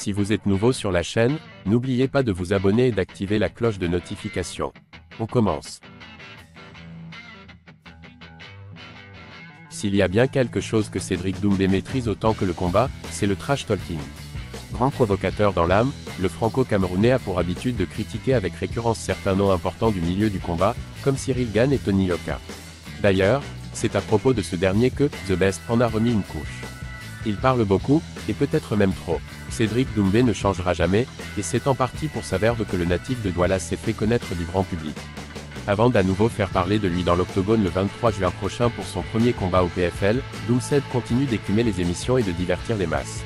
Si vous êtes nouveau sur la chaîne, n'oubliez pas de vous abonner et d'activer la cloche de notification. On commence. S'il y a bien quelque chose que Cédric Doumbé maîtrise autant que le combat, c'est le trash talking. Grand provocateur dans l'âme, le franco-camerounais a pour habitude de critiquer avec récurrence certains noms importants du milieu du combat, comme Cyril Gane et Tony Yoka. D'ailleurs, c'est à propos de ce dernier que The Best en a remis une couche. Il parle beaucoup, et peut-être même trop. Cédric Doumbé ne changera jamais, et c'est en partie pour sa verve que le natif de Douala s'est fait connaître du grand public. Avant d'à nouveau faire parler de lui dans l'octogone le 23 juin prochain pour son premier combat au PFL, Doumbé continue d'écumer les émissions et de divertir les masses.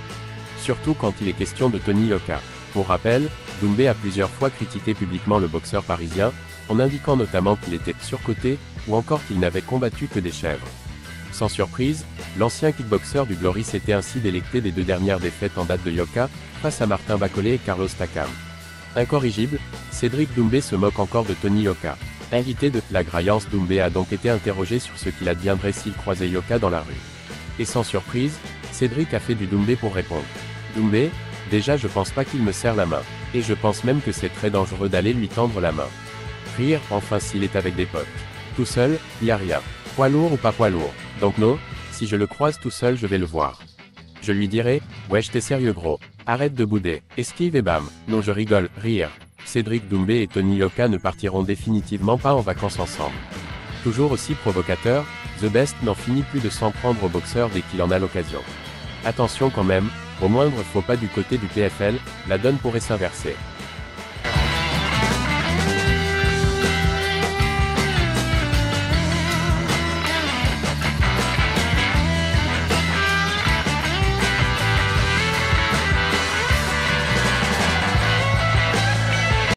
Surtout quand il est question de Tony Yoka. Pour rappel, Doumbé a plusieurs fois critiqué publiquement le boxeur parisien, en indiquant notamment qu'il était surcoté, ou encore qu'il n'avait combattu que des chèvres. Sans surprise, l'ancien kickboxer du Glory s'était ainsi délecté des deux dernières défaites en date de Yoka, face à Martin Bacolé et Carlos Takam. Incorrigible, Cédric Doumbé se moque encore de Tony Yoka. Invité de La Graillance, Doumbé a donc été interrogé sur ce qu'il adviendrait s'il croisait Yoka dans la rue. Et sans surprise, Cédric a fait du Doumbé pour répondre. Doumbé, déjà je pense pas qu'il me serre la main. Et je pense même que c'est très dangereux d'aller lui tendre la main. Rire, enfin s'il est avec des potes. Tout seul, y a rien. Poids lourd ou pas poids lourd. Donc non, si je le croise tout seul je vais le voir. Je lui dirai, wesh t'es sérieux gros. Arrête de bouder, esquive et bam. Non je rigole, rire. Cédric Doumbé et Tony Yoka ne partiront définitivement pas en vacances ensemble. Toujours aussi provocateur, The Best n'en finit plus de s'en prendre au boxeur dès qu'il en a l'occasion. Attention quand même, au moindre faux pas du côté du PFL, la donne pourrait s'inverser.